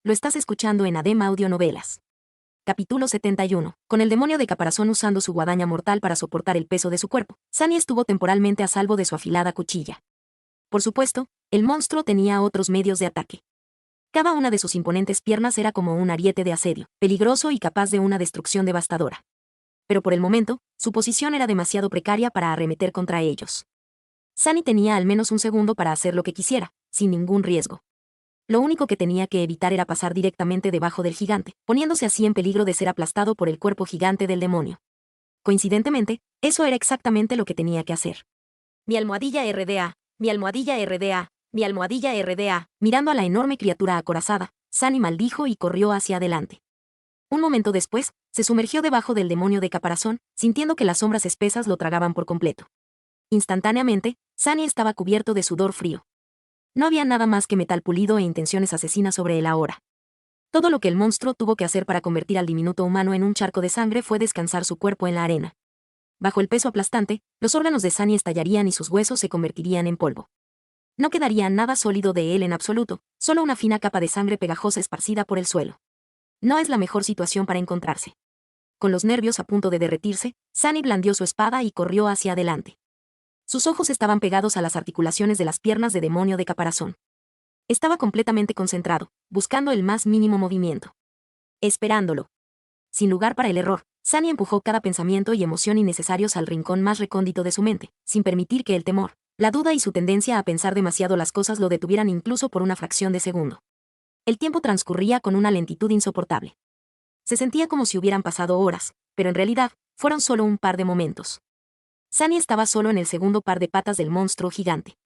lo estás escuchando en ADEM Audionovelas. Capítulo 71. Con el demonio de caparazón usando su guadaña mortal para soportar el peso de su cuerpo, Sunny estuvo temporalmente a salvo de su afilada cuchilla. Por supuesto, el monstruo tenía otros medios de ataque. Cada una de sus imponentes piernas era como un ariete de asedio, peligroso y capaz de una destrucción devastadora. Pero por el momento, su posición era demasiado precaria para arremeter contra ellos. Sunny tenía al menos un segundo para hacer lo que quisiera, sin ningún riesgo. Lo único que tenía que evitar era pasar directamente debajo del gigante, poniéndose así en peligro de ser aplastado por el cuerpo gigante del demonio. Coincidentemente, eso era exactamente lo que tenía que hacer. Mi almohadilla RDA, mi almohadilla RDA, mi almohadilla RDA. Mirando a la enorme criatura acorazada, Sunny maldijo y corrió hacia adelante. Un momento después, se sumergió debajo del demonio de caparazón, sintiendo que las sombras espesas lo tragaban por completo. Instantáneamente, Sunny estaba cubierto de sudor frío. No había nada más que metal pulido e intenciones asesinas sobre él ahora. Todo lo que el monstruo tuvo que hacer para convertir al diminuto humano en un charco de sangre fue descansar su cuerpo en la arena. Bajo el peso aplastante, los órganos de Sunny estallarían y sus huesos se convertirían en polvo. No quedaría nada sólido de él en absoluto, solo una fina capa de sangre pegajosa esparcida por el suelo. No es la mejor situación para encontrarse. Con los nervios a punto de derretirse, Sunny blandió su espada y corrió hacia adelante. Sus ojos estaban pegados a las articulaciones de las piernas de demonio de caparazón. Estaba completamente concentrado, buscando el más mínimo movimiento. Esperándolo. Sin lugar para el error, Sunny empujó cada pensamiento y emoción innecesarios al rincón más recóndito de su mente, sin permitir que el temor, la duda y su tendencia a pensar demasiado las cosas lo detuvieran incluso por una fracción de segundo. El tiempo transcurría con una lentitud insoportable. Se sentía como si hubieran pasado horas, pero en realidad, fueron solo un par de momentos. Sunny estaba solo en el segundo par de patas del monstruo gigante.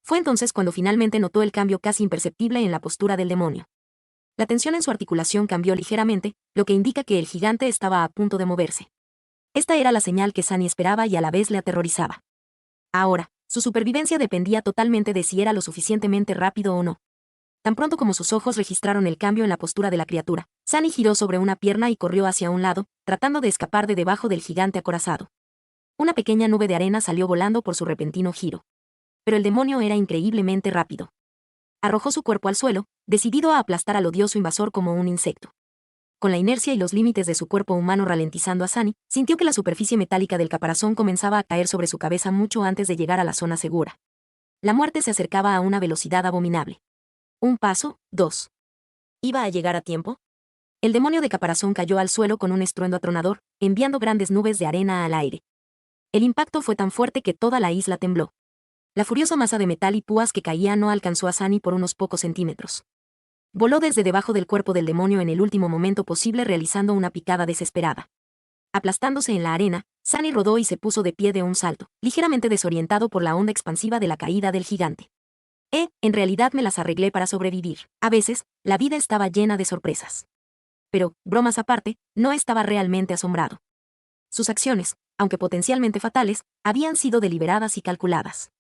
Fue entonces cuando finalmente notó el cambio casi imperceptible en la postura del demonio. La tensión en su articulación cambió ligeramente, lo que indica que el gigante estaba a punto de moverse. Esta era la señal que Sunny esperaba y a la vez le aterrorizaba. Ahora, su supervivencia dependía totalmente de si era lo suficientemente rápido o no. Tan pronto como sus ojos registraron el cambio en la postura de la criatura, Sunny giró sobre una pierna y corrió hacia un lado, tratando de escapar de debajo del gigante acorazado. Una pequeña nube de arena salió volando por su repentino giro. Pero el demonio era increíblemente rápido. Arrojó su cuerpo al suelo, decidido a aplastar al odioso invasor como un insecto. Con la inercia y los límites de su cuerpo humano ralentizando a Sunny, sintió que la superficie metálica del caparazón comenzaba a caer sobre su cabeza mucho antes de llegar a la zona segura. La muerte se acercaba a una velocidad abominable. Un paso, dos. ¿Iba a llegar a tiempo? El demonio de caparazón cayó al suelo con un estruendo atronador, enviando grandes nubes de arena al aire. El impacto fue tan fuerte que toda la isla tembló. La furiosa masa de metal y púas que caía no alcanzó a Sunny por unos pocos centímetros. Voló desde debajo del cuerpo del demonio en el último momento posible realizando una picada desesperada. Aplastándose en la arena, Sunny rodó y se puso de pie de un salto, ligeramente desorientado por la onda expansiva de la caída del gigante. En realidad me las arreglé para sobrevivir. A veces, la vida estaba llena de sorpresas. Pero, bromas aparte, no estaba realmente asombrado. Sus acciones, aunque potencialmente fatales, habían sido deliberadas y calculadas.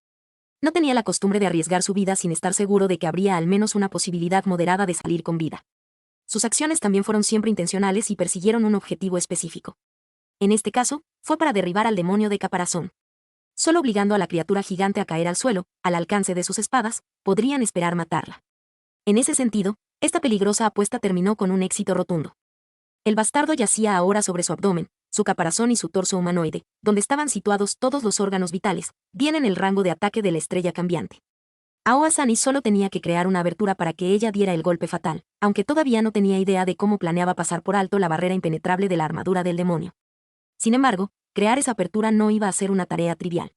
No tenía la costumbre de arriesgar su vida sin estar seguro de que habría al menos una posibilidad moderada de salir con vida. Sus acciones también fueron siempre intencionales y persiguieron un objetivo específico. En este caso, fue para derribar al demonio de caparazón. Solo obligando a la criatura gigante a caer al suelo, al alcance de sus espadas, podrían esperar matarla. En ese sentido, esta peligrosa apuesta terminó con un éxito rotundo. El bastardo yacía ahora sobre su abdomen, su caparazón y su torso humanoide, donde estaban situados todos los órganos vitales, bien en el rango de ataque de la estrella cambiante. Aoa Sunny solo tenía que crear una abertura para que ella diera el golpe fatal, aunque todavía no tenía idea de cómo planeaba pasar por alto la barrera impenetrable de la armadura del demonio. Sin embargo, crear esa apertura no iba a ser una tarea trivial.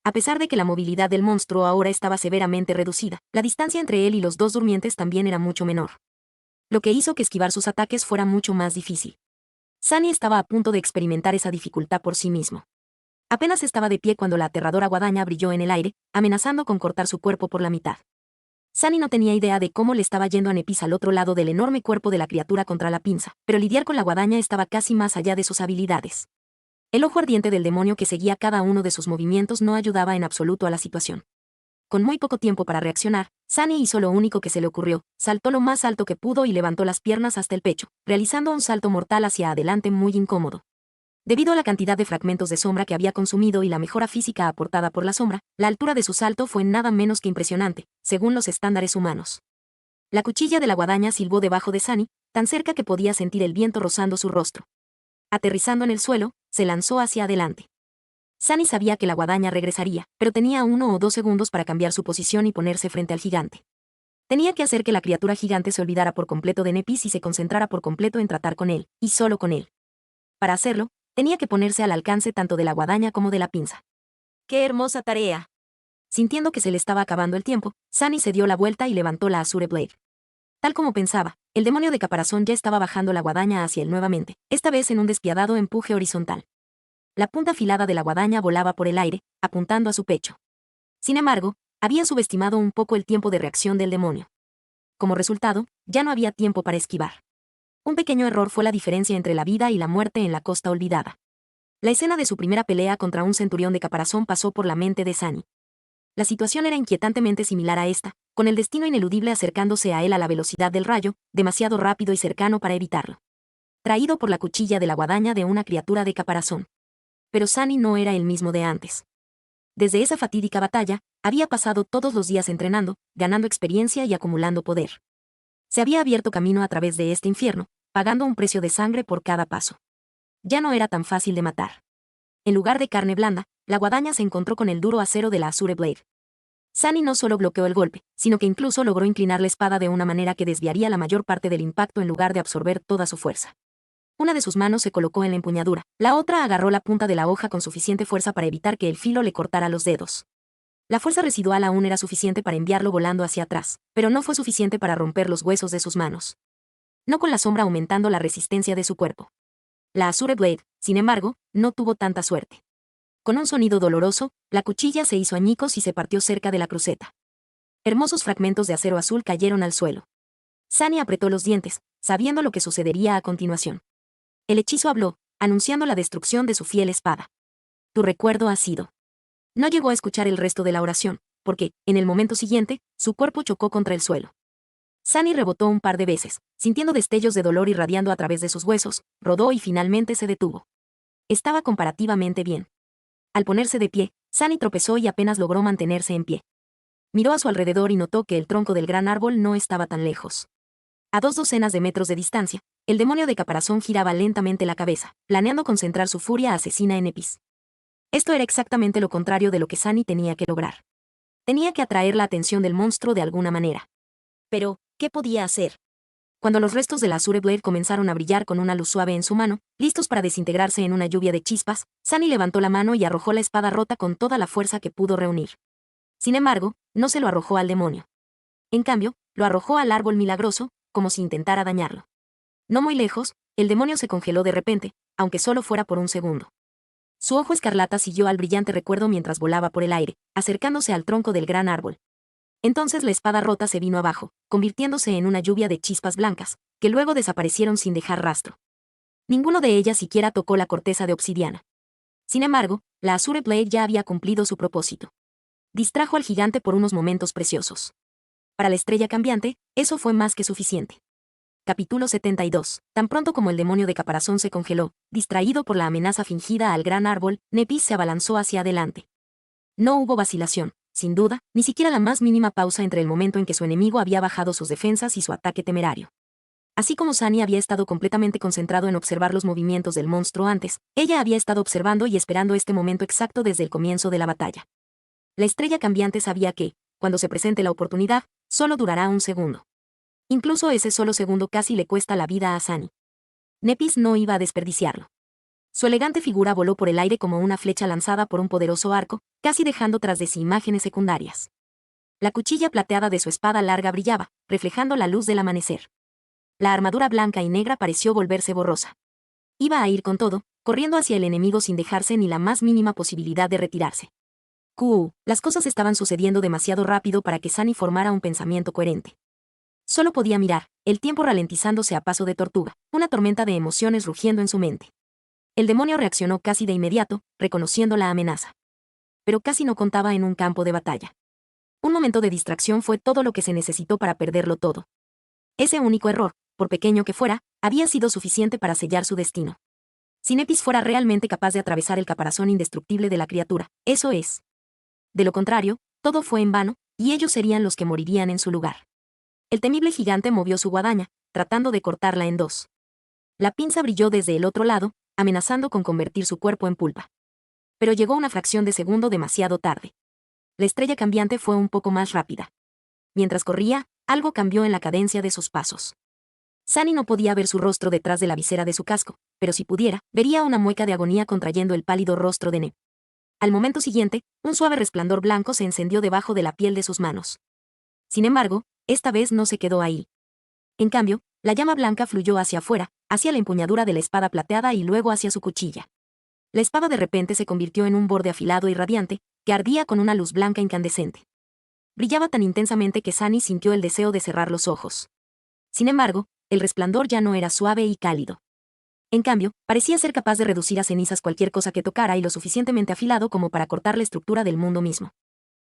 A pesar de que la movilidad del monstruo ahora estaba severamente reducida, la distancia entre él y los dos durmientes también era mucho menor. Lo que hizo que esquivar sus ataques fuera mucho más difícil. Sunny estaba a punto de experimentar esa dificultad por sí mismo. Apenas estaba de pie cuando la aterradora guadaña brilló en el aire, amenazando con cortar su cuerpo por la mitad. Sunny no tenía idea de cómo le estaba yendo a Nepis al otro lado del enorme cuerpo de la criatura contra la pinza, pero lidiar con la guadaña estaba casi más allá de sus habilidades. El ojo ardiente del demonio que seguía cada uno de sus movimientos no ayudaba en absoluto a la situación. Con muy poco tiempo para reaccionar, Sunny hizo lo único que se le ocurrió, saltó lo más alto que pudo y levantó las piernas hasta el pecho, realizando un salto mortal hacia adelante muy incómodo. Debido a la cantidad de fragmentos de sombra que había consumido y la mejora física aportada por la sombra, la altura de su salto fue nada menos que impresionante, según los estándares humanos. La cuchilla de la guadaña silbó debajo de Sunny, tan cerca que podía sentir el viento rozando su rostro. Aterrizando en el suelo, se lanzó hacia adelante. Sunny sabía que la guadaña regresaría, pero tenía 1 o 2 segundos para cambiar su posición y ponerse frente al gigante. Tenía que hacer que la criatura gigante se olvidara por completo de Nepis y se concentrara por completo en tratar con él, y solo con él. Para hacerlo, tenía que ponerse al alcance tanto de la guadaña como de la pinza. ¡Qué hermosa tarea! Sintiendo que se le estaba acabando el tiempo, Sunny se dio la vuelta y levantó la Azure Blade. Tal como pensaba, el demonio de caparazón ya estaba bajando la guadaña hacia él nuevamente, esta vez en un despiadado empuje horizontal. La punta afilada de la guadaña volaba por el aire, apuntando a su pecho. Sin embargo, había subestimado un poco el tiempo de reacción del demonio. Como resultado, ya no había tiempo para esquivar. Un pequeño error fue la diferencia entre la vida y la muerte en la Costa Olvidada. La escena de su primera pelea contra un centurión de caparazón pasó por la mente de Sunny. La situación era inquietantemente similar a esta, con el destino ineludible acercándose a él a la velocidad del rayo, demasiado rápido y cercano para evitarlo. Traído por la cuchilla de la guadaña de una criatura de caparazón. Pero Sunny no era el mismo de antes. Desde esa fatídica batalla, había pasado todos los días entrenando, ganando experiencia y acumulando poder. Se había abierto camino a través de este infierno, pagando un precio de sangre por cada paso. Ya no era tan fácil de matar. En lugar de carne blanda, la guadaña se encontró con el duro acero de la Azure Blade. Sunny no solo bloqueó el golpe, sino que incluso logró inclinar la espada de una manera que desviaría la mayor parte del impacto en lugar de absorber toda su fuerza. Una de sus manos se colocó en la empuñadura, la otra agarró la punta de la hoja con suficiente fuerza para evitar que el filo le cortara los dedos. La fuerza residual aún era suficiente para enviarlo volando hacia atrás, pero no fue suficiente para romper los huesos de sus manos. No con la sombra aumentando la resistencia de su cuerpo. La Azure Blade, sin embargo, no tuvo tanta suerte. Con un sonido doloroso, la cuchilla se hizo añicos y se partió cerca de la cruceta. Hermosos fragmentos de acero azul cayeron al suelo. Sunny apretó los dientes, sabiendo lo que sucedería a continuación. El hechizo habló, anunciando la destrucción de su fiel espada. Tu recuerdo ha sido. No llegó a escuchar el resto de la oración, porque, en el momento siguiente, su cuerpo chocó contra el suelo. Sunny rebotó un par de veces, sintiendo destellos de dolor irradiando a través de sus huesos, rodó y finalmente se detuvo. Estaba comparativamente bien. Al ponerse de pie, Sunny tropezó y apenas logró mantenerse en pie. Miró a su alrededor y notó que el tronco del gran árbol no estaba tan lejos. A 2 docenas de metros de distancia, el demonio de caparazón giraba lentamente la cabeza, planeando concentrar su furia asesina en Nepis. Esto era exactamente lo contrario de lo que Sunny tenía que lograr. Tenía que atraer la atención del monstruo de alguna manera. Pero, ¿qué podía hacer? Cuando los restos de la Azure Blade comenzaron a brillar con una luz suave en su mano, listos para desintegrarse en una lluvia de chispas, Sunny levantó la mano y arrojó la espada rota con toda la fuerza que pudo reunir. Sin embargo, no se lo arrojó al demonio. En cambio, lo arrojó al árbol milagroso, como si intentara dañarlo. No muy lejos, el demonio se congeló de repente, aunque solo fuera por un segundo. Su ojo escarlata siguió al brillante recuerdo mientras volaba por el aire, acercándose al tronco del gran árbol. Entonces la espada rota se vino abajo, convirtiéndose en una lluvia de chispas blancas, que luego desaparecieron sin dejar rastro. Ninguno de ellas siquiera tocó la corteza de obsidiana. Sin embargo, la Azure Blade ya había cumplido su propósito. Distrajo al gigante por unos momentos preciosos. Para la estrella cambiante, eso fue más que suficiente. Capítulo 72. Tan pronto como el demonio de caparazón se congeló, distraído por la amenaza fingida al gran árbol, Nepis se abalanzó hacia adelante. No hubo vacilación, sin duda, ni siquiera la más mínima pausa entre el momento en que su enemigo había bajado sus defensas y su ataque temerario. Así como Sunny había estado completamente concentrado en observar los movimientos del monstruo antes, ella había estado observando y esperando este momento exacto desde el comienzo de la batalla. La estrella cambiante sabía que, cuando se presente la oportunidad, solo durará un segundo. Incluso ese solo segundo casi le cuesta la vida a Sunny. Nepis no iba a desperdiciarlo. Su elegante figura voló por el aire como una flecha lanzada por un poderoso arco, casi dejando tras de sí imágenes secundarias. La cuchilla plateada de su espada larga brillaba, reflejando la luz del amanecer. La armadura blanca y negra pareció volverse borrosa. Iba a ir con todo, corriendo hacia el enemigo sin dejarse ni la más mínima posibilidad de retirarse. Las cosas estaban sucediendo demasiado rápido para que Sunny formara un pensamiento coherente. Solo podía mirar, el tiempo ralentizándose a paso de tortuga, una tormenta de emociones rugiendo en su mente. El demonio reaccionó casi de inmediato, reconociendo la amenaza. Pero casi no contaba en un campo de batalla. Un momento de distracción fue todo lo que se necesitó para perderlo todo. Ese único error, por pequeño que fuera, había sido suficiente para sellar su destino. Si Nepis fuera realmente capaz de atravesar el caparazón indestructible de la criatura, eso es. De lo contrario, todo fue en vano, y ellos serían los que morirían en su lugar. El temible gigante movió su guadaña, tratando de cortarla en dos. La pinza brilló desde el otro lado, amenazando con convertir su cuerpo en pulpa. Pero llegó una fracción de segundo demasiado tarde. La estrella cambiante fue un poco más rápida. Mientras corría, algo cambió en la cadencia de sus pasos. Sunny no podía ver su rostro detrás de la visera de su casco, pero si pudiera, vería una mueca de agonía contrayendo el pálido rostro de Nep. Al momento siguiente, un suave resplandor blanco se encendió debajo de la piel de sus manos. Sin embargo, esta vez no se quedó ahí. En cambio, la llama blanca fluyó hacia afuera, hacia la empuñadura de la espada plateada y luego hacia su cuchilla. La espada de repente se convirtió en un borde afilado y radiante, que ardía con una luz blanca incandescente. Brillaba tan intensamente que Sunny sintió el deseo de cerrar los ojos. Sin embargo, el resplandor ya no era suave y cálido. En cambio, parecía ser capaz de reducir a cenizas cualquier cosa que tocara y lo suficientemente afilado como para cortar la estructura del mundo mismo.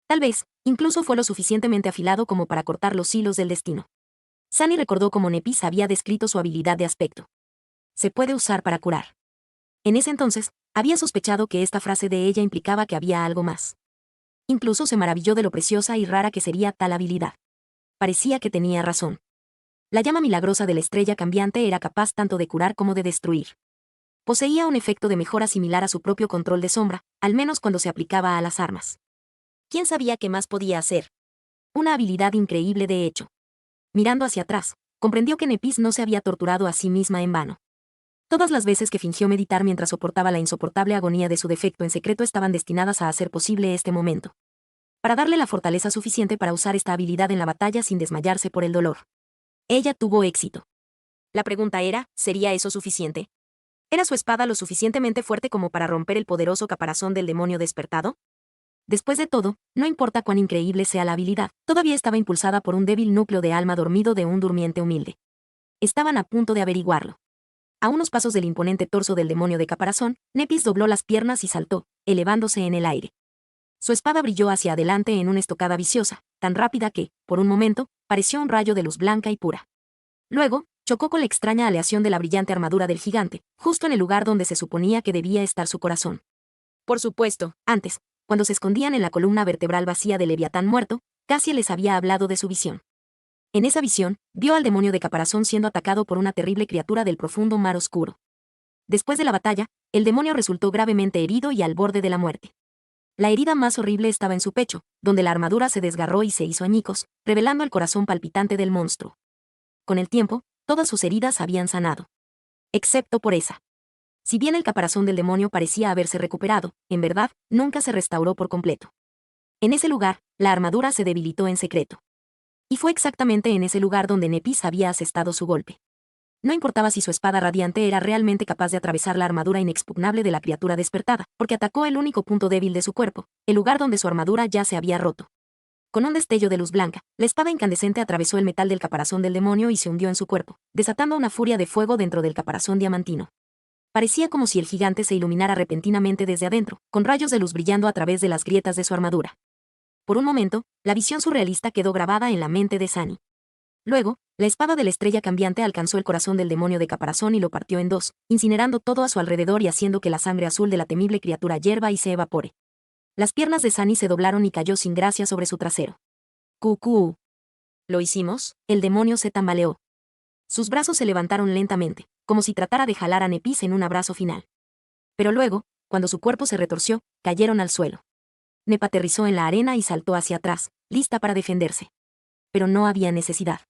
Tal vez, incluso fue lo suficientemente afilado como para cortar los hilos del destino. Sunny recordó cómo Nepis había descrito su habilidad de aspecto. Se puede usar para curar. En ese entonces, había sospechado que esta frase de ella implicaba que había algo más. Incluso se maravilló de lo preciosa y rara que sería tal habilidad. Parecía que tenía razón. La llama milagrosa de la estrella cambiante era capaz tanto de curar como de destruir. Poseía un efecto de mejora similar a su propio control de sombra, al menos cuando se aplicaba a las armas. ¿Quién sabía qué más podía hacer? Una habilidad increíble de hecho. Mirando hacia atrás, comprendió que Nepis no se había torturado a sí misma en vano. Todas las veces que fingió meditar mientras soportaba la insoportable agonía de su defecto en secreto estaban destinadas a hacer posible este momento. Para darle la fortaleza suficiente para usar esta habilidad en la batalla sin desmayarse por el dolor. Ella tuvo éxito. La pregunta era, ¿sería eso suficiente? ¿Era su espada lo suficientemente fuerte como para romper el poderoso caparazón del demonio despertado? Después de todo, no importa cuán increíble sea la habilidad, todavía estaba impulsada por un débil núcleo de alma dormido de un durmiente humilde. Estaban a punto de averiguarlo. A unos pasos del imponente torso del demonio de caparazón, Nepis dobló las piernas y saltó, elevándose en el aire. Su espada brilló hacia adelante en una estocada viciosa, tan rápida que, por un momento, pareció un rayo de luz blanca y pura. Luego, chocó con la extraña aleación de la brillante armadura del gigante, justo en el lugar donde se suponía que debía estar su corazón. Por supuesto, antes, cuando se escondían en la columna vertebral vacía del Leviatán muerto, Cassie les había hablado de su visión. En esa visión, vio al demonio de caparazón siendo atacado por una terrible criatura del profundo mar oscuro. Después de la batalla, el demonio resultó gravemente herido y al borde de la muerte. La herida más horrible estaba en su pecho, donde la armadura se desgarró y se hizo añicos, revelando el corazón palpitante del monstruo. Con el tiempo, todas sus heridas habían sanado. Excepto por esa. Si bien el caparazón del demonio parecía haberse recuperado, en verdad, nunca se restauró por completo. En ese lugar, la armadura se debilitó en secreto. Y fue exactamente en ese lugar donde Nepis había asestado su golpe. No importaba si su espada radiante era realmente capaz de atravesar la armadura inexpugnable de la criatura despertada, porque atacó el único punto débil de su cuerpo, el lugar donde su armadura ya se había roto. Con un destello de luz blanca, la espada incandescente atravesó el metal del caparazón del demonio y se hundió en su cuerpo, desatando una furia de fuego dentro del caparazón diamantino. Parecía como si el gigante se iluminara repentinamente desde adentro, con rayos de luz brillando a través de las grietas de su armadura. Por un momento, la visión surrealista quedó grabada en la mente de Sunny. Luego, la espada de la estrella cambiante alcanzó el corazón del demonio de caparazón y lo partió en dos, incinerando todo a su alrededor y haciendo que la sangre azul de la temible criatura hierva y se evapore. Las piernas de Sunny se doblaron y cayó sin gracia sobre su trasero. ¡Cucú! ¿Lo hicimos? El demonio se tambaleó. Sus brazos se levantaron lentamente, como si tratara de jalar a Nepis en un abrazo final. Pero luego, cuando su cuerpo se retorció, cayeron al suelo. Nep aterrizó en la arena y saltó hacia atrás, lista para defenderse. Pero no había necesidad.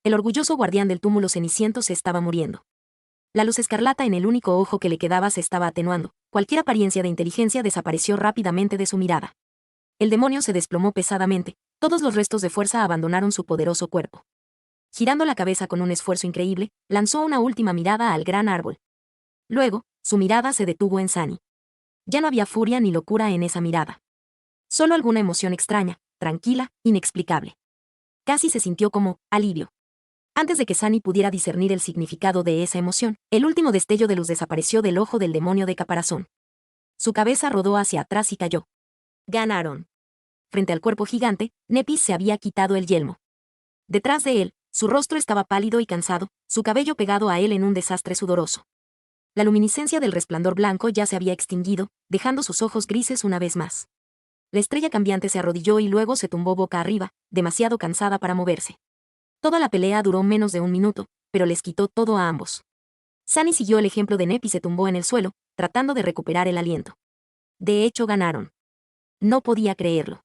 El orgulloso guardián del túmulo ceniciento se estaba muriendo. La luz escarlata en el único ojo que le quedaba se estaba atenuando, cualquier apariencia de inteligencia desapareció rápidamente de su mirada. El demonio se desplomó pesadamente, todos los restos de fuerza abandonaron su poderoso cuerpo. Girando la cabeza con un esfuerzo increíble, lanzó una última mirada al gran árbol. Luego, su mirada se detuvo en Sunny. Ya no había furia ni locura en esa mirada. Solo alguna emoción extraña, tranquila, inexplicable. Casi se sintió como alivio. Antes de que Sunny pudiera discernir el significado de esa emoción, el último destello de luz desapareció del ojo del demonio de caparazón. Su cabeza rodó hacia atrás y cayó. Ganaron. Frente al cuerpo gigante, Nepis se había quitado el yelmo. Detrás de él, su rostro estaba pálido y cansado, su cabello pegado a él en un desastre sudoroso. La luminiscencia del resplandor blanco ya se había extinguido, dejando sus ojos grises una vez más. La estrella cambiante se arrodilló y luego se tumbó boca arriba, demasiado cansada para moverse. Toda la pelea duró menos de un minuto, pero les quitó todo a ambos. Sunny siguió el ejemplo de Nep y se tumbó en el suelo, tratando de recuperar el aliento. De hecho, ganaron. No podía creerlo.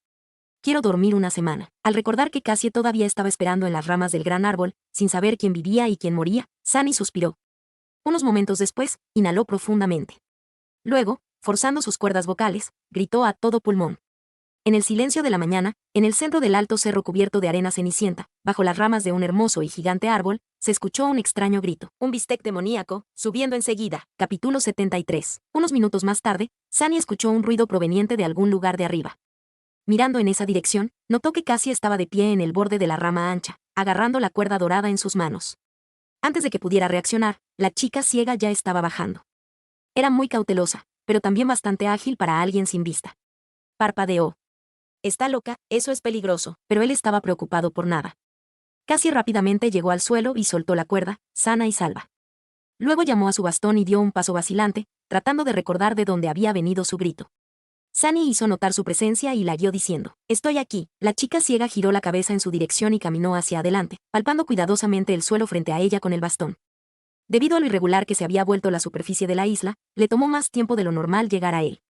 Quiero dormir una semana. Al recordar que Cassie todavía estaba esperando en las ramas del gran árbol, sin saber quién vivía y quién moría, Sunny suspiró. Unos momentos después, inhaló profundamente. Luego, forzando sus cuerdas vocales, gritó a todo pulmón. En el silencio de la mañana, en el centro del alto cerro cubierto de arena cenicienta, bajo las ramas de un hermoso y gigante árbol, se escuchó un extraño grito. Un bistec demoníaco, subiendo enseguida. Capítulo 73. Unos minutos más tarde, Sunny escuchó un ruido proveniente de algún lugar de arriba. Mirando en esa dirección, notó que Cassie estaba de pie en el borde de la rama ancha, agarrando la cuerda dorada en sus manos. Antes de que pudiera reaccionar, la chica ciega ya estaba bajando. Era muy cautelosa, pero también bastante ágil para alguien sin vista. Parpadeó. Está loca, eso es peligroso, pero él estaba preocupado por nada. Cassie rápidamente llegó al suelo y soltó la cuerda, sana y salva. Luego llamó a su bastón y dio un paso vacilante, tratando de recordar de dónde había venido su grito. Sunny hizo notar su presencia y la guió diciendo, «Estoy aquí». La chica ciega giró la cabeza en su dirección y caminó hacia adelante, palpando cuidadosamente el suelo frente a ella con el bastón. Debido a lo irregular que se había vuelto la superficie de la isla, le tomó más tiempo de lo normal llegar a él.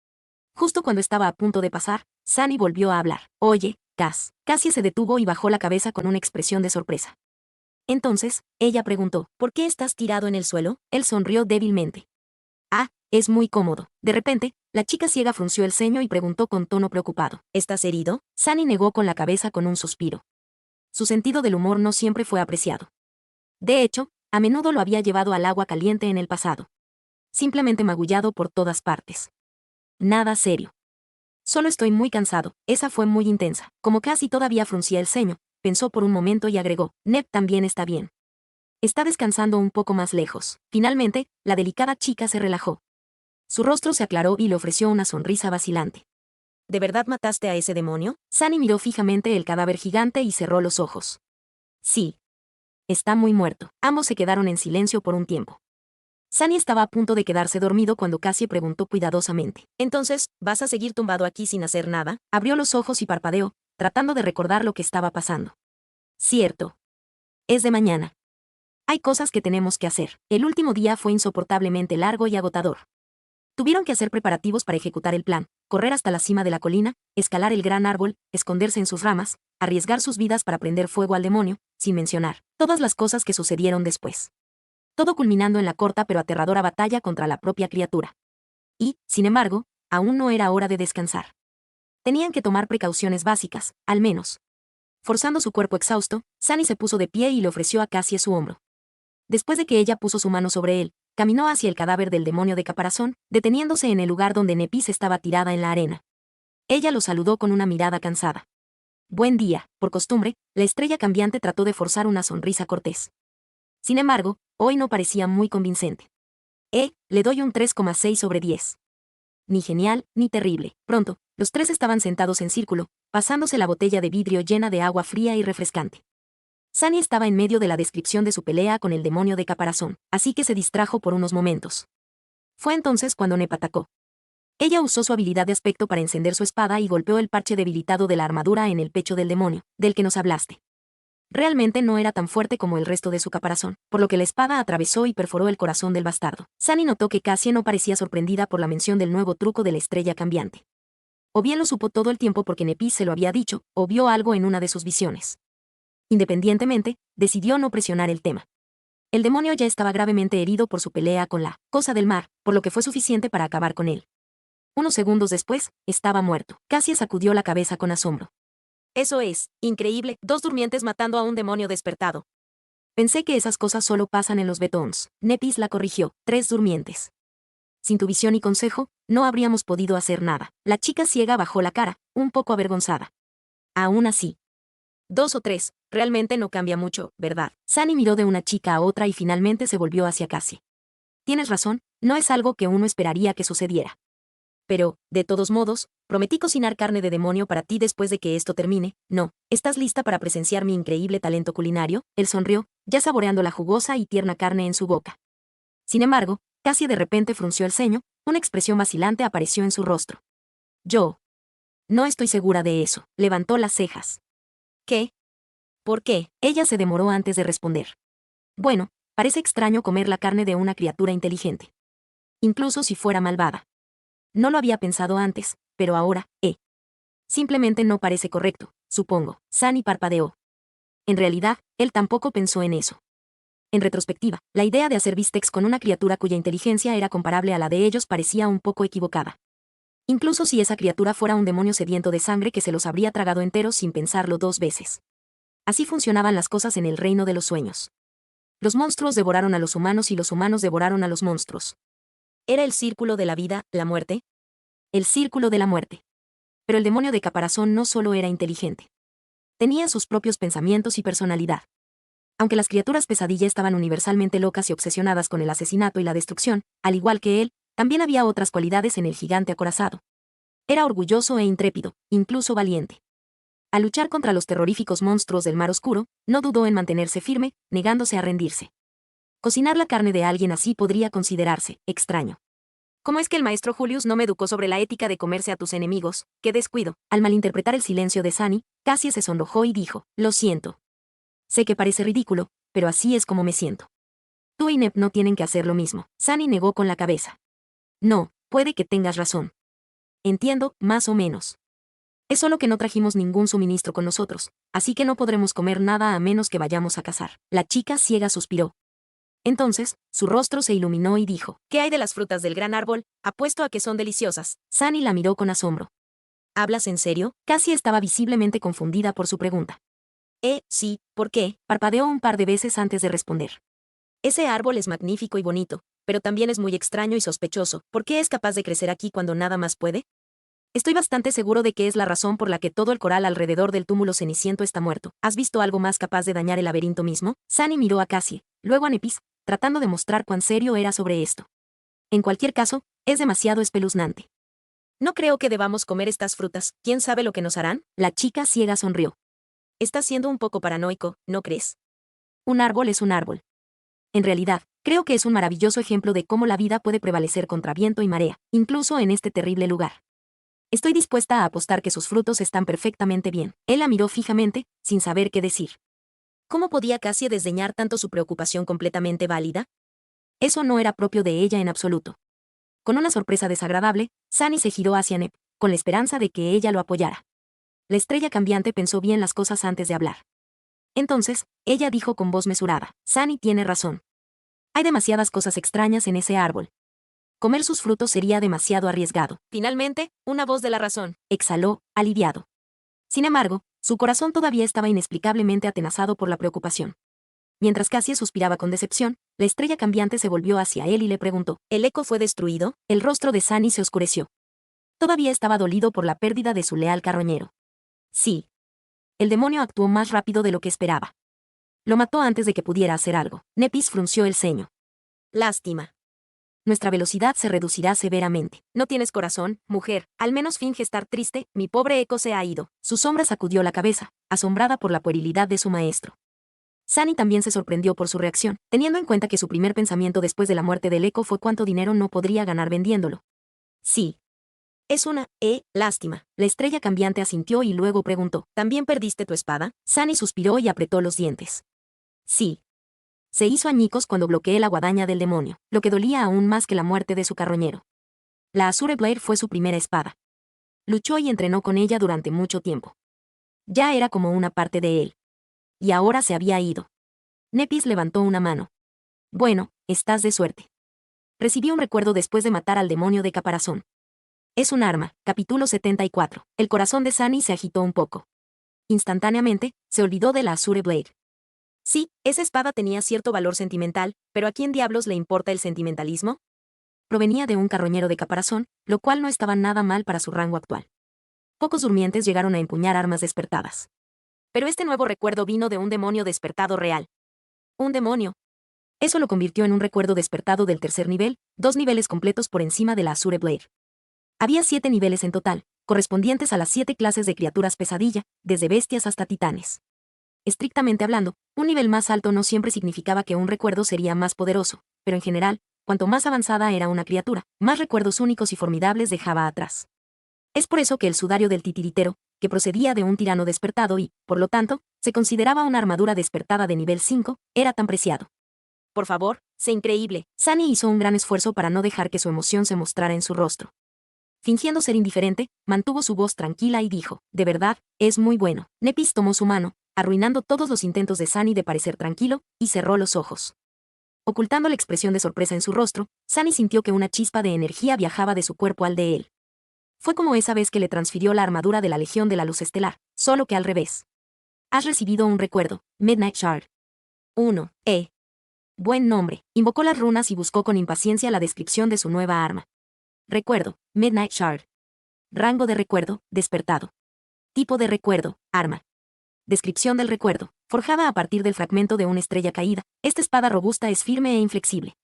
Justo cuando estaba a punto de pasar, Sunny volvió a hablar. «Oye, Cass». Cassie se detuvo y bajó la cabeza con una expresión de sorpresa. Entonces, ella preguntó, «¿Por qué estás tirado en el suelo?». Él sonrió débilmente. «Ah, es muy cómodo». De repente, la chica ciega frunció el ceño y preguntó con tono preocupado, «¿Estás herido?». Sunny negó con la cabeza con un suspiro. Su sentido del humor no siempre fue apreciado. De hecho, a menudo lo había llevado al agua caliente en el pasado. Simplemente magullado por todas partes. Nada serio. «Solo estoy muy cansado». Esa fue muy intensa. Como casi todavía fruncía el ceño, pensó por un momento y agregó, «Nep también está bien. Está descansando un poco más lejos». Finalmente, la delicada chica se relajó. Su rostro se aclaró y le ofreció una sonrisa vacilante. «¿De verdad mataste a ese demonio?». Sunny miró fijamente el cadáver gigante y cerró los ojos. «Sí. Está muy muerto». Ambos se quedaron en silencio por un tiempo. Sunny estaba a punto de quedarse dormido cuando Cassie preguntó cuidadosamente, «Entonces, ¿vas a seguir tumbado aquí sin hacer nada?». Abrió los ojos y parpadeó, tratando de recordar lo que estaba pasando. «Cierto. Es de mañana. Hay cosas que tenemos que hacer». El último día fue insoportablemente largo y agotador. Tuvieron que hacer preparativos para ejecutar el plan, correr hasta la cima de la colina, escalar el gran árbol, esconderse en sus ramas, arriesgar sus vidas para prender fuego al demonio, sin mencionar todas las cosas que sucedieron después. Todo culminando en la corta pero aterradora batalla contra la propia criatura. Y, sin embargo, aún no era hora de descansar. Tenían que tomar precauciones básicas, al menos. Forzando su cuerpo exhausto, Sunny se puso de pie y le ofreció a Cassie su hombro. Después de que ella puso su mano sobre él, caminó hacia el cadáver del demonio de caparazón, deteniéndose en el lugar donde Nepis estaba tirada en la arena. Ella lo saludó con una mirada cansada. «Buen día». Por costumbre, la estrella cambiante trató de forzar una sonrisa cortés. Sin embargo, hoy no parecía muy convincente. Le doy un 3,6 sobre 10. Ni genial, ni terrible. Pronto, los tres estaban sentados en círculo, pasándose la botella de vidrio llena de agua fría y refrescante. Sunny estaba en medio de la descripción de su pelea con el demonio de caparazón, así que se distrajo por unos momentos. Fue entonces cuando Nep atacó. Ella usó su habilidad de aspecto para encender su espada y golpeó el parche debilitado de la armadura en el pecho del demonio, del que nos hablaste. Realmente no era tan fuerte como el resto de su caparazón, por lo que la espada atravesó y perforó el corazón del bastardo. Sunny notó que Cassie no parecía sorprendida por la mención del nuevo truco de la estrella cambiante. O bien lo supo todo el tiempo porque Nepis se lo había dicho, o vio algo en una de sus visiones. Independientemente, decidió no presionar el tema. El demonio ya estaba gravemente herido por su pelea con la cosa del mar, por lo que fue suficiente para acabar con él. Unos segundos después, estaba muerto. Cassie sacudió la cabeza con asombro. «Eso es increíble, 2 durmientes matando a un demonio despertado». «Pensé que esas cosas solo pasan en los Betons». Nepis la corrigió, 3 durmientes. «Sin tu visión y consejo, no habríamos podido hacer nada». La chica ciega bajó la cara, un poco avergonzada. «Aún así. 2 o 3, realmente no cambia mucho, ¿verdad?». Sunny miró de una chica a otra y finalmente se volvió hacia Cassie. «Tienes razón, no es algo que uno esperaría que sucediera. Pero, de todos modos, prometí cocinar carne de demonio para ti después de que esto termine. ¿No? ¿Estás lista para presenciar mi increíble talento culinario?». Él sonrió, ya saboreando la jugosa y tierna carne en su boca. Sin embargo, Cassie de repente frunció el ceño, una expresión vacilante apareció en su rostro. «Yo. No estoy segura de eso». Levantó las cejas. «¿Qué? ¿Por qué? Ella se demoró antes de responder. Bueno, parece extraño comer la carne de una criatura inteligente. Incluso si fuera malvada. No lo había pensado antes, pero ahora, simplemente no parece correcto, supongo. Sunny parpadeó. En realidad, él tampoco pensó en eso. En retrospectiva, la idea de hacer bistecs con una criatura cuya inteligencia era comparable a la de ellos parecía un poco equivocada. Incluso si esa criatura fuera un demonio sediento de sangre que se los habría tragado enteros sin pensarlo 2 veces. Así funcionaban las cosas en el reino de los sueños. Los monstruos devoraron a los humanos y los humanos devoraron a los monstruos. ¿Era el círculo de la vida, la muerte? El círculo de la muerte. Pero el demonio de caparazón no solo era inteligente. Tenía sus propios pensamientos y personalidad. Aunque las criaturas pesadilla estaban universalmente locas y obsesionadas con el asesinato y la destrucción, al igual que él, también había otras cualidades en el gigante acorazado. Era orgulloso e intrépido, incluso valiente. Al luchar contra los terroríficos monstruos del mar oscuro, no dudó en mantenerse firme, negándose a rendirse. Cocinar la carne de alguien así podría considerarse extraño. ¿Cómo es que el maestro Julius no me educó sobre la ética de comerse a tus enemigos? ¡Qué descuido! Al malinterpretar el silencio de Sunny, Cassie se sonrojó y dijo, lo siento. Sé que parece ridículo, pero así es como me siento. Tú y Nep no tienen que hacer lo mismo. Sunny negó con la cabeza. No, puede que tengas razón. Entiendo, más o menos. Es solo que no trajimos ningún suministro con nosotros, así que no podremos comer nada a menos que vayamos a cazar. La chica ciega suspiró. Entonces, su rostro se iluminó y dijo, ¿qué hay de las frutas del gran árbol? Apuesto a que son deliciosas. Sunny la miró con asombro. ¿Hablas en serio? Cassie estaba visiblemente confundida por su pregunta. Sí, ¿por qué? Parpadeó un par de veces antes de responder. Ese árbol es magnífico y bonito, pero también es muy extraño y sospechoso. ¿Por qué es capaz de crecer aquí cuando nada más puede? Estoy bastante seguro de que es la razón por la que todo el coral alrededor del túmulo ceniciento está muerto. ¿Has visto algo más capaz de dañar el laberinto mismo? Sunny miró a Cassie, luego a Nepis, tratando de mostrar cuán serio era sobre esto. En cualquier caso, es demasiado espeluznante. No creo que debamos comer estas frutas. ¿Quién sabe lo que nos harán? La chica ciega sonrió. Estás siendo un poco paranoico, ¿no crees? Un árbol es un árbol. En realidad, creo que es un maravilloso ejemplo de cómo la vida puede prevalecer contra viento y marea, incluso en este terrible lugar. Estoy dispuesta a apostar que sus frutos están perfectamente bien. Él la miró fijamente, sin saber qué decir. ¿Cómo podía Cassie desdeñar tanto su preocupación completamente válida? Eso no era propio de ella en absoluto. Con una sorpresa desagradable, Sunny se giró hacia Nep, con la esperanza de que ella lo apoyara. La estrella cambiante pensó bien las cosas antes de hablar. Entonces, ella dijo con voz mesurada, Sunny tiene razón. Hay demasiadas cosas extrañas en ese árbol. Comer sus frutos sería demasiado arriesgado. Finalmente, una voz de la razón, exhaló, aliviado. Sin embargo, su corazón todavía estaba inexplicablemente atenazado por la preocupación. Mientras Cassie suspiraba con decepción, la estrella cambiante se volvió hacia él y le preguntó, ¿el eco fue destruido? El rostro de Sunny se oscureció. Todavía estaba dolido por la pérdida de su leal carroñero. Sí. El demonio actuó más rápido de lo que esperaba. Lo mató antes de que pudiera hacer algo. Nepis frunció el ceño. Lástima. Nuestra velocidad se reducirá severamente. No tienes corazón, mujer, al menos finge estar triste, mi pobre eco se ha ido. Su sombra sacudió la cabeza, asombrada por la puerilidad de su maestro. Sunny también se sorprendió por su reacción, teniendo en cuenta que su primer pensamiento después de la muerte del eco fue cuánto dinero no podría ganar vendiéndolo. Sí. Es una, lástima. La estrella cambiante asintió y luego preguntó, ¿también perdiste tu espada? Sunny suspiró y apretó los dientes. Sí. Se hizo añicos cuando bloqueé la guadaña del demonio, lo que dolía aún más que la muerte de su carroñero. La Azure Blade fue su primera espada. Luchó y entrenó con ella durante mucho tiempo. Ya era como una parte de él. Y ahora se había ido. Nepis levantó una mano. Bueno, estás de suerte. Recibí un recuerdo después de matar al demonio de caparazón. Es un arma. Capítulo 74. El corazón de Sunny se agitó un poco. Instantáneamente, se olvidó de la Azure Blade. Sí, esa espada tenía cierto valor sentimental, pero ¿a quién diablos le importa el sentimentalismo? Provenía de un carroñero de caparazón, lo cual no estaba nada mal para su rango actual. Pocos durmientes llegaron a empuñar armas despertadas. Pero este nuevo recuerdo vino de un demonio despertado real. Un demonio. Eso lo convirtió en un recuerdo despertado del tercer nivel, 2 niveles completos por encima de la Azure Blade. Había 7 niveles en total, correspondientes a las 7 clases de criaturas pesadilla, desde bestias hasta titanes. Estrictamente hablando, un nivel más alto no siempre significaba que un recuerdo sería más poderoso, pero en general, cuanto más avanzada era una criatura, más recuerdos únicos y formidables dejaba atrás. Es por eso que el sudario del titiritero, que procedía de un tirano despertado y, por lo tanto, se consideraba una armadura despertada de nivel 5, era tan preciado. Por favor, sé increíble. Sunny hizo un gran esfuerzo para no dejar que su emoción se mostrara en su rostro. Fingiendo ser indiferente, mantuvo su voz tranquila y dijo, de verdad, es muy bueno. Nepis tomó su mano, arruinando todos los intentos de Sunny de parecer tranquilo, y cerró los ojos. Ocultando la expresión de sorpresa en su rostro, Sunny sintió que una chispa de energía viajaba de su cuerpo al de él. Fue como esa vez que le transfirió la armadura de la Legión de la Luz Estelar, solo que al revés. Has recibido un recuerdo, Midnight Shard. 1. Buen nombre. Invocó las runas y buscó con impaciencia la descripción de su nueva arma. Recuerdo, Midnight Shard. Rango de recuerdo, despertado. Tipo de recuerdo, arma. Descripción del recuerdo. Forjada a partir del fragmento de una estrella caída, esta espada robusta es firme e inflexible.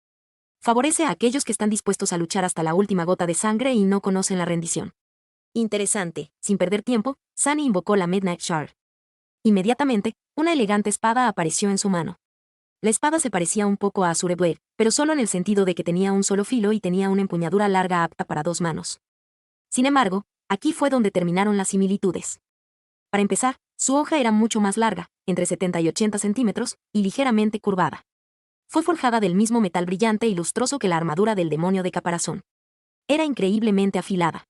Favorece a aquellos que están dispuestos a luchar hasta la última gota de sangre y no conocen la rendición. Interesante. Sin perder tiempo, Sunny invocó la Midnight Shard. Inmediatamente, una elegante espada apareció en su mano. La espada se parecía un poco a Azure Blade, pero solo en el sentido de que tenía un solo filo y tenía una empuñadura larga apta para 2 manos. Sin embargo, aquí fue donde terminaron las similitudes. Para empezar, su hoja era mucho más larga, entre 70 y 80 centímetros, y ligeramente curvada. Fue forjada del mismo metal brillante y lustroso que la armadura del demonio de caparazón. Era increíblemente afilada.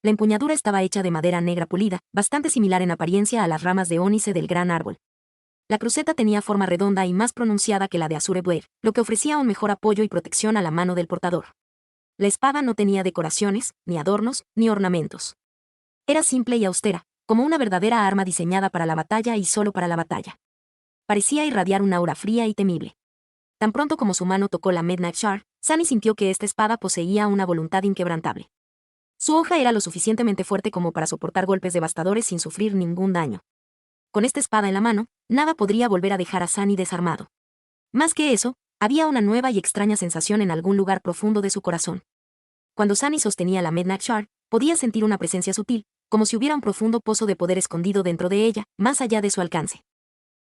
La empuñadura estaba hecha de madera negra pulida, bastante similar en apariencia a las ramas de ónice del gran árbol. La cruceta tenía forma redonda y más pronunciada que la de Azure Blade, lo que ofrecía un mejor apoyo y protección a la mano del portador. La espada no tenía decoraciones, ni adornos, ni ornamentos. Era simple y austera, como una verdadera arma diseñada para la batalla y solo para la batalla. Parecía irradiar una aura fría y temible. Tan pronto como su mano tocó la Midnight Shard, Sunny sintió que esta espada poseía una voluntad inquebrantable. Su hoja era lo suficientemente fuerte como para soportar golpes devastadores sin sufrir ningún daño. Con esta espada en la mano, nada podría volver a dejar a Sunny desarmado. Más que eso, había una nueva y extraña sensación en algún lugar profundo de su corazón. Cuando Sunny sostenía la Midnight Shard, podía sentir una presencia sutil, como si hubiera un profundo pozo de poder escondido dentro de ella, más allá de su alcance.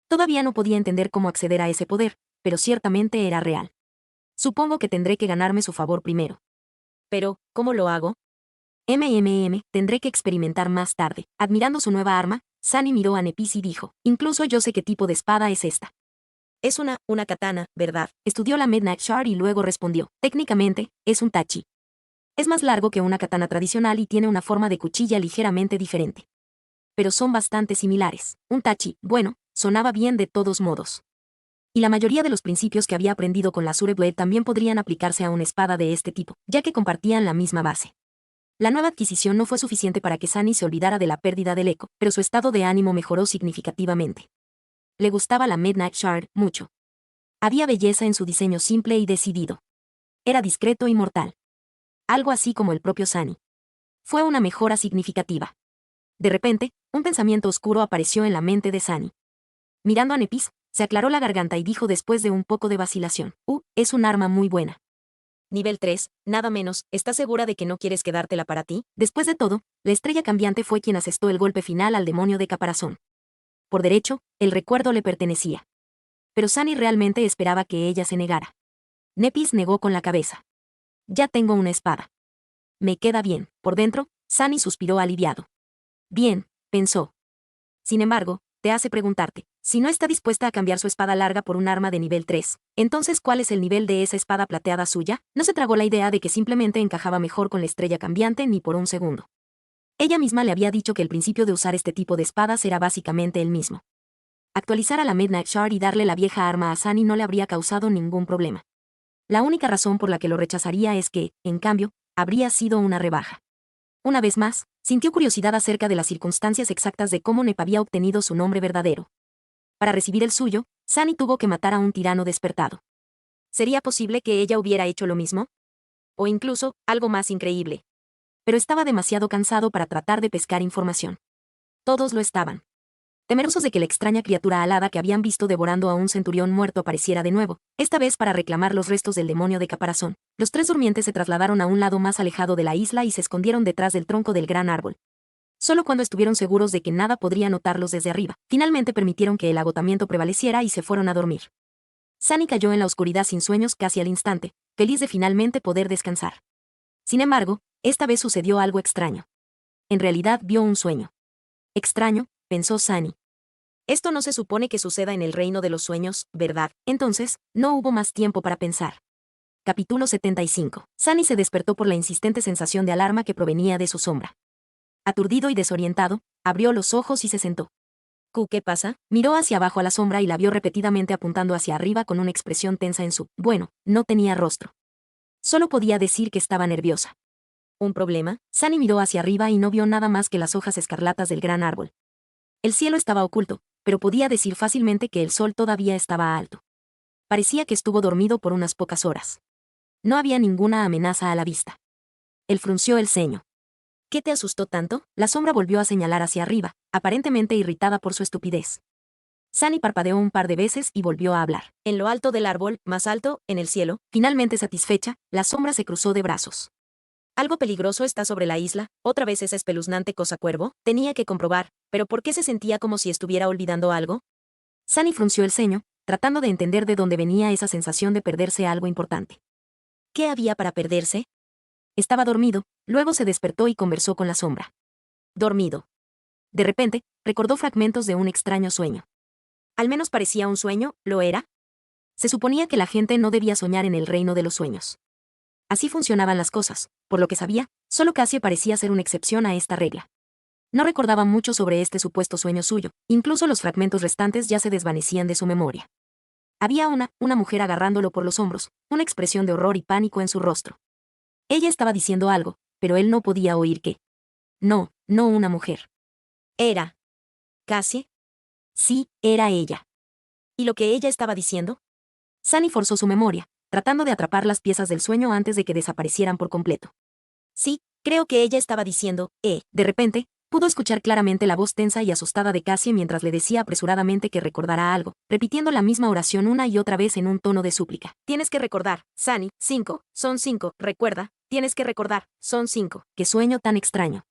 Todavía no podía entender cómo acceder a ese poder, pero ciertamente era real. Supongo que tendré que ganarme su favor primero. Pero, ¿cómo lo hago? Tendré que experimentar más tarde. Admirando su nueva arma, Sunny miró a Nepis y dijo, incluso yo sé qué tipo de espada es esta. Es una katana, ¿verdad? Estudió la Midnight Shard y luego respondió, técnicamente, es un tachi. Es más largo que una katana tradicional y tiene una forma de cuchilla ligeramente diferente. Pero son bastante similares. Un tachi, bueno, sonaba bien de todos modos. Y la mayoría de los principios que había aprendido con la Azure Blade también podrían aplicarse a una espada de este tipo, ya que compartían la misma base. La nueva adquisición no fue suficiente para que Sunny se olvidara de la pérdida del eco, pero su estado de ánimo mejoró significativamente. Le gustaba la Midnight Shard mucho. Había belleza en su diseño simple y decidido. Era discreto y mortal. Algo así como el propio Sunny. Fue una mejora significativa. De repente, un pensamiento oscuro apareció en la mente de Sunny. Mirando a Nepis, se aclaró la garganta y dijo después de un poco de vacilación, es un arma muy buena. Nivel 3, nada menos, ¿estás segura de que no quieres quedártela para ti? Después de todo, la estrella cambiante fue quien asestó el golpe final al demonio de caparazón. Por derecho, el recuerdo le pertenecía. Pero Sunny realmente esperaba que ella se negara. Nepis negó con la cabeza. Ya tengo una espada. Me queda bien. Por dentro, Sunny suspiró aliviado. Bien, pensó. Sin embargo, te hace preguntarte, si no está dispuesta a cambiar su espada larga por un arma de nivel 3, entonces ¿cuál es el nivel de esa espada plateada suya? No se tragó la idea de que simplemente encajaba mejor con la estrella cambiante ni por un segundo. Ella misma le había dicho que el principio de usar este tipo de espadas era básicamente el mismo. Actualizar a la Midnight Shard y darle la vieja arma a Sunny no le habría causado ningún problema. La única razón por la que lo rechazaría es que, en cambio, habría sido una rebaja. Una vez más, sintió curiosidad acerca de las circunstancias exactas de cómo Nep había obtenido su nombre verdadero. Para recibir el suyo, Sunny tuvo que matar a un tirano despertado. ¿Sería posible que ella hubiera hecho lo mismo? O incluso, algo más increíble. Pero estaba demasiado cansado para tratar de pescar información. Todos lo estaban. Temerosos de que la extraña criatura alada que habían visto devorando a un centurión muerto apareciera de nuevo, esta vez para reclamar los restos del demonio de caparazón, los 3 durmientes se trasladaron a un lado más alejado de la isla y se escondieron detrás del tronco del gran árbol. Solo cuando estuvieron seguros de que nada podría notarlos desde arriba, finalmente permitieron que el agotamiento prevaleciera y se fueron a dormir. Sunny cayó en la oscuridad sin sueños casi al instante, feliz de finalmente poder descansar. Sin embargo, esta vez sucedió algo extraño. En realidad vio un sueño. Extraño, pensó Sunny. Esto no se supone que suceda en el reino de los sueños, ¿verdad? Entonces, no hubo más tiempo para pensar. Capítulo 75. Sunny se despertó por la insistente sensación de alarma que provenía de su sombra. Aturdido y desorientado, abrió los ojos y se sentó. ¿Qué pasa? Miró hacia abajo a la sombra y la vio repetidamente apuntando hacia arriba con una expresión tensa en su, no tenía rostro. Solo podía decir que estaba nerviosa. ¿Un problema? Sunny miró hacia arriba y no vio nada más que las hojas escarlatas del gran árbol. El cielo estaba oculto, pero podía decir fácilmente que el sol todavía estaba alto. Parecía que estuvo dormido por unas pocas horas. No había ninguna amenaza a la vista. Él frunció el ceño. ¿Qué te asustó tanto? La sombra volvió a señalar hacia arriba, aparentemente irritada por su estupidez. Sunny parpadeó un par de veces y volvió a hablar. En lo alto del árbol, más alto, en el cielo, finalmente satisfecha, la sombra se cruzó de brazos. Algo peligroso está sobre la isla, otra vez esa espeluznante cosa cuervo, tenía que comprobar, pero ¿por qué se sentía como si estuviera olvidando algo? Sunny frunció el ceño, tratando de entender de dónde venía esa sensación de perderse algo importante. ¿Qué había para perderse? Estaba dormido, luego se despertó y conversó con la sombra. Dormido. De repente, recordó fragmentos de un extraño sueño. Al menos parecía un sueño, ¿lo era? Se suponía que la gente no debía soñar en el reino de los sueños. Así funcionaban las cosas, por lo que sabía, solo Cassie parecía ser una excepción a esta regla. No recordaba mucho sobre este supuesto sueño suyo, incluso los fragmentos restantes ya se desvanecían de su memoria. Había una mujer agarrándolo por los hombros, una expresión de horror y pánico en su rostro. Ella estaba diciendo algo, pero él no podía oír qué. No una mujer. ¿Era Cassie? Sí, era ella. ¿Y lo que ella estaba diciendo? Sunny forzó su memoria, tratando de atrapar las piezas del sueño antes de que desaparecieran por completo. Sí, creo que ella estaba diciendo, De repente, pudo escuchar claramente la voz tensa y asustada de Cassie mientras le decía apresuradamente que recordara algo, repitiendo la misma oración una y otra vez en un tono de súplica. Tienes que recordar, Sunny, 5, son 5, recuerda, tienes que recordar, son 5. Qué sueño tan extraño.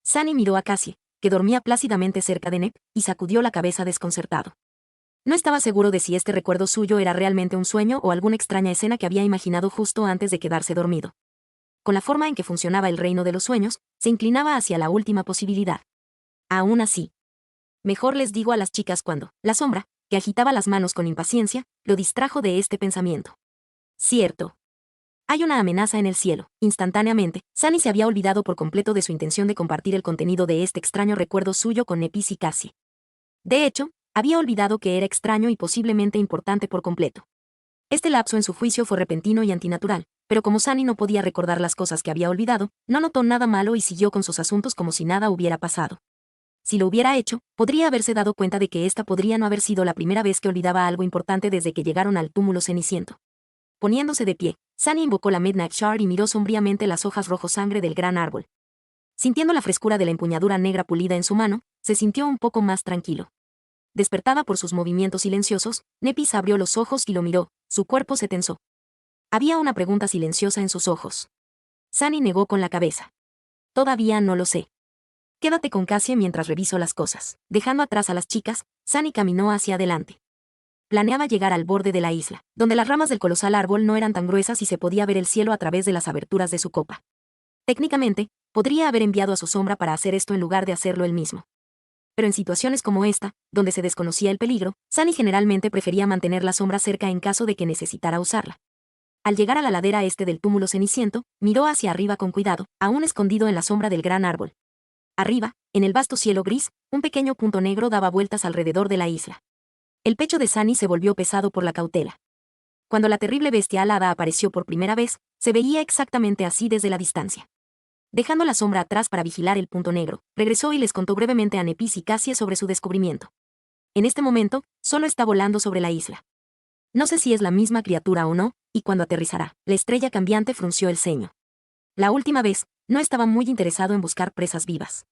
Sunny miró a Cassie, que dormía plácidamente cerca de Nep, y sacudió la cabeza desconcertado. No estaba seguro de si este recuerdo suyo era realmente un sueño o alguna extraña escena que había imaginado justo antes de quedarse dormido. Con la forma en que funcionaba el reino de los sueños, se inclinaba hacia la última posibilidad. Aún así. Mejor les digo a las chicas cuando, la sombra, que agitaba las manos con impaciencia, lo distrajo de este pensamiento. Cierto. Hay una amenaza en el cielo. Instantáneamente, Sunny se había olvidado por completo de su intención de compartir el contenido de este extraño recuerdo suyo con Nepis y Cassie. De hecho, había olvidado que era extraño y posiblemente importante por completo. Este lapso en su juicio fue repentino y antinatural, pero como Sunny no podía recordar las cosas que había olvidado, no notó nada malo y siguió con sus asuntos como si nada hubiera pasado. Si lo hubiera hecho, podría haberse dado cuenta de que esta podría no haber sido la primera vez que olvidaba algo importante desde que llegaron al túmulo ceniciento. Poniéndose de pie, Sunny invocó la Midnight Shard y miró sombríamente las hojas rojo sangre del gran árbol. Sintiendo la frescura de la empuñadura negra pulida en su mano, se sintió un poco más tranquilo. Despertada por sus movimientos silenciosos, Nepis abrió los ojos y lo miró, su cuerpo se tensó. Había una pregunta silenciosa en sus ojos. Sunny negó con la cabeza. Todavía no lo sé. Quédate con Cassie mientras reviso las cosas. Dejando atrás a las chicas, Sunny caminó hacia adelante. Planeaba llegar al borde de la isla, donde las ramas del colosal árbol no eran tan gruesas y se podía ver el cielo a través de las aberturas de su copa. Técnicamente, podría haber enviado a su sombra para hacer esto en lugar de hacerlo él mismo. Pero en situaciones como esta, donde se desconocía el peligro, Sunny generalmente prefería mantener la sombra cerca en caso de que necesitara usarla. Al llegar a la ladera este del túmulo ceniciento, miró hacia arriba con cuidado, aún escondido en la sombra del gran árbol. Arriba, en el vasto cielo gris, un pequeño punto negro daba vueltas alrededor de la isla. El pecho de Sunny se volvió pesado por la cautela. Cuando la terrible bestia alada apareció por primera vez, se veía exactamente así desde la distancia. Dejando la sombra atrás para vigilar el punto negro, regresó y les contó brevemente a Nepis y Cassie sobre su descubrimiento. En este momento, solo está volando sobre la isla. No sé si es la misma criatura o no, y cuando aterrizará, la estrella cambiante frunció el ceño. La última vez, no estaba muy interesado en buscar presas vivas.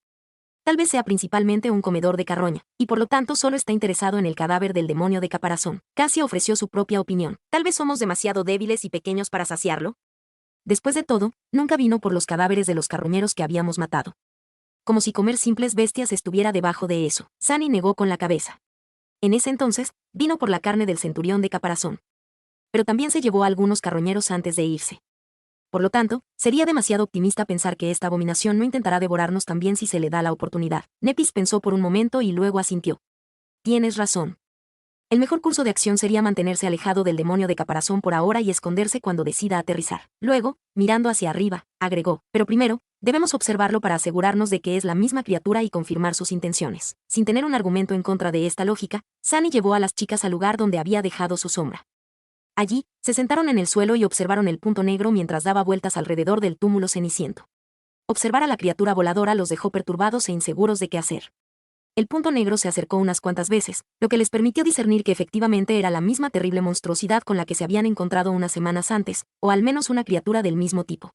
Tal vez sea principalmente un comedor de carroña, y por lo tanto solo está interesado en el cadáver del demonio de caparazón. Cassie ofreció su propia opinión. Tal vez somos demasiado débiles y pequeños para saciarlo. Después de todo, nunca vino por los cadáveres de los carroñeros que habíamos matado. Como si comer simples bestias estuviera debajo de eso. Sunny negó con la cabeza. En ese entonces, vino por la carne del centurión de caparazón. Pero también se llevó a algunos carroñeros antes de irse. Por lo tanto, sería demasiado optimista pensar que esta abominación no intentará devorarnos también si se le da la oportunidad. Nepis pensó por un momento y luego asintió. Tienes razón. El mejor curso de acción sería mantenerse alejado del demonio de caparazón por ahora y esconderse cuando decida aterrizar. Luego, mirando hacia arriba, agregó, pero primero, debemos observarlo para asegurarnos de que es la misma criatura y confirmar sus intenciones. Sin tener un argumento en contra de esta lógica, Sunny llevó a las chicas al lugar donde había dejado su sombra. Allí, se sentaron en el suelo y observaron el punto negro mientras daba vueltas alrededor del túmulo ceniciento. Observar a la criatura voladora los dejó perturbados e inseguros de qué hacer. El punto negro se acercó unas cuantas veces, lo que les permitió discernir que efectivamente era la misma terrible monstruosidad con la que se habían encontrado unas semanas antes, o al menos una criatura del mismo tipo.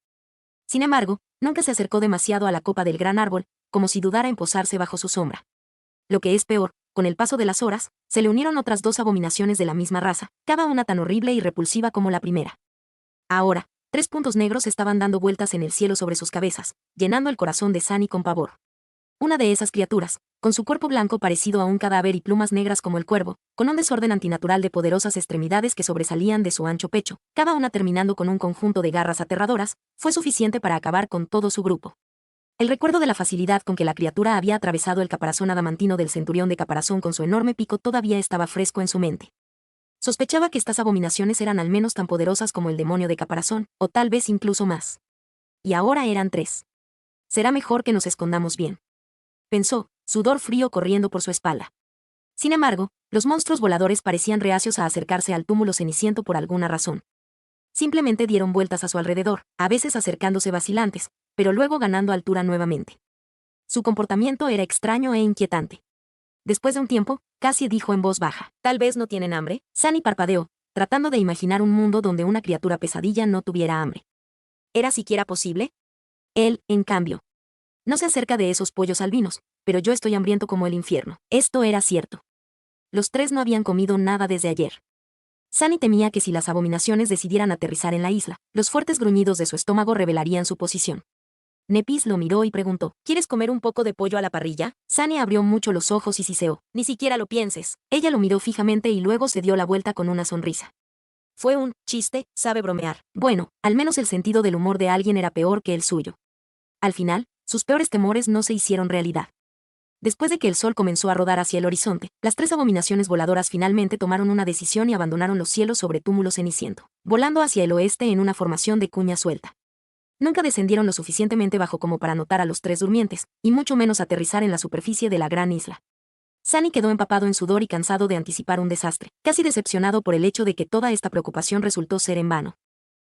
Sin embargo, nunca se acercó demasiado a la copa del gran árbol, como si dudara en posarse bajo su sombra. Lo que es peor, con el paso de las horas, se le unieron otras dos abominaciones de la misma raza, cada una tan horrible y repulsiva como la primera. Ahora, 3 puntos negros estaban dando vueltas en el cielo sobre sus cabezas, llenando el corazón de Sunny con pavor. Una de esas criaturas, con su cuerpo blanco parecido a un cadáver y plumas negras como el cuervo, con un desorden antinatural de poderosas extremidades que sobresalían de su ancho pecho, cada una terminando con un conjunto de garras aterradoras, fue suficiente para acabar con todo su grupo. El recuerdo de la facilidad con que la criatura había atravesado el caparazón adamantino del centurión de caparazón con su enorme pico todavía estaba fresco en su mente. Sospechaba que estas abominaciones eran al menos tan poderosas como el demonio de caparazón, o tal vez incluso más. Y ahora eran 3. Será mejor que nos escondamos bien, pensó, sudor frío corriendo por su espalda. Sin embargo, los monstruos voladores parecían reacios a acercarse al túmulo ceniciento por alguna razón. Simplemente dieron vueltas a su alrededor, a veces acercándose vacilantes, pero luego ganando altura nuevamente. Su comportamiento era extraño e inquietante. Después de un tiempo, Cassie dijo en voz baja, «¿Tal vez no tienen hambre?» Sunny parpadeó, tratando de imaginar un mundo donde una criatura pesadilla no tuviera hambre. ¿Era siquiera posible? Él, en cambio, no se acerca de esos pollos albinos, pero yo estoy hambriento como el infierno. Esto era cierto. Los 3 no habían comido nada desde ayer. Sunny temía que si las abominaciones decidieran aterrizar en la isla, los fuertes gruñidos de su estómago revelarían su posición. Nepis lo miró y preguntó, ¿quieres comer un poco de pollo a la parrilla? Sunny abrió mucho los ojos y siseó, ni siquiera lo pienses. Ella lo miró fijamente y luego se dio la vuelta con una sonrisa. Fue un chiste, sabe bromear. Bueno, al menos el sentido del humor de alguien era peor que el suyo. Al final, sus peores temores no se hicieron realidad. Después de que el sol comenzó a rodar hacia el horizonte, las 3 abominaciones voladoras finalmente tomaron una decisión y abandonaron los cielos sobre túmulo ceniciento, volando hacia el oeste en una formación de cuña suelta. Nunca descendieron lo suficientemente bajo como para notar a los 3 durmientes, y mucho menos aterrizar en la superficie de la gran isla. Sunny quedó empapado en sudor y cansado de anticipar un desastre, casi decepcionado por el hecho de que toda esta preocupación resultó ser en vano.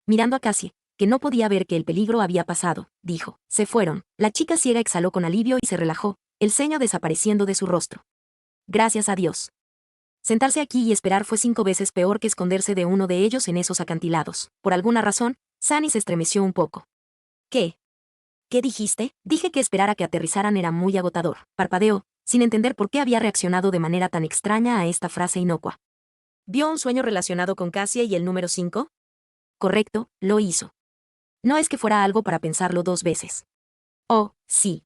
Mirando a Cassie, que no podía ver que el peligro había pasado, dijo, «Se fueron». La chica ciega exhaló con alivio y se relajó, el ceño desapareciendo de su rostro. Gracias a Dios. Sentarse aquí y esperar fue 5 veces peor que esconderse de uno de ellos en esos acantilados. Por alguna razón, Sunny se estremeció un poco. ¿Qué? ¿Qué dijiste? Dije que esperar a que aterrizaran era muy agotador. Parpadeó, sin entender por qué había reaccionado de manera tan extraña a esta frase inocua. ¿Vio un sueño relacionado con Cassie y el número 5? Correcto, lo hizo. No es que fuera algo para pensarlo 2 veces. Oh, sí.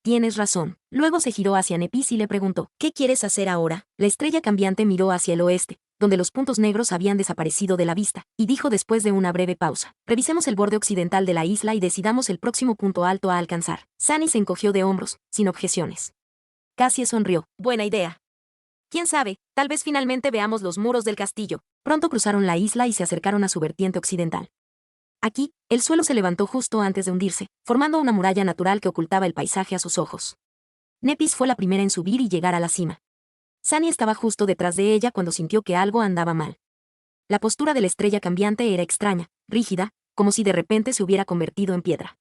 Tienes razón. Luego se giró hacia Nepis y le preguntó, ¿qué quieres hacer ahora? La estrella cambiante miró hacia el oeste, donde los puntos negros habían desaparecido de la vista, y dijo después de una breve pausa, revisemos el borde occidental de la isla y decidamos el próximo punto alto a alcanzar. Sunny se encogió de hombros, sin objeciones. Cassie sonrió. Buena idea. ¿Quién sabe? Tal vez finalmente veamos los muros del castillo. Pronto cruzaron la isla y se acercaron a su vertiente occidental. Aquí, el suelo se levantó justo antes de hundirse, formando una muralla natural que ocultaba el paisaje a sus ojos. Nepis fue la primera en subir y llegar a la cima. Sunny estaba justo detrás de ella cuando sintió que algo andaba mal. La postura de la estrella cambiante era extraña, rígida, como si de repente se hubiera convertido en piedra.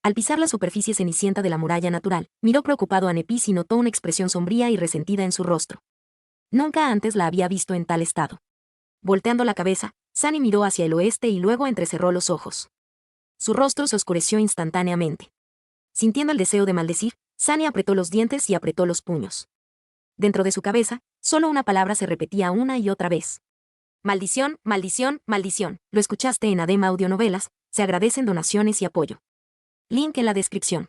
Al pisar la superficie cenicienta de la muralla natural, miró preocupado a Nepis y notó una expresión sombría y resentida en su rostro. Nunca antes la había visto en tal estado. Volteando la cabeza, Sunny miró hacia el oeste y luego entrecerró los ojos. Su rostro se oscureció instantáneamente. Sintiendo el deseo de maldecir, Sunny apretó los dientes y apretó los puños. Dentro de su cabeza, solo una palabra se repetía una y otra vez. Maldición, maldición, maldición. Lo escuchaste en Adema Audionovelas, se agradecen donaciones y apoyo. Link en la descripción.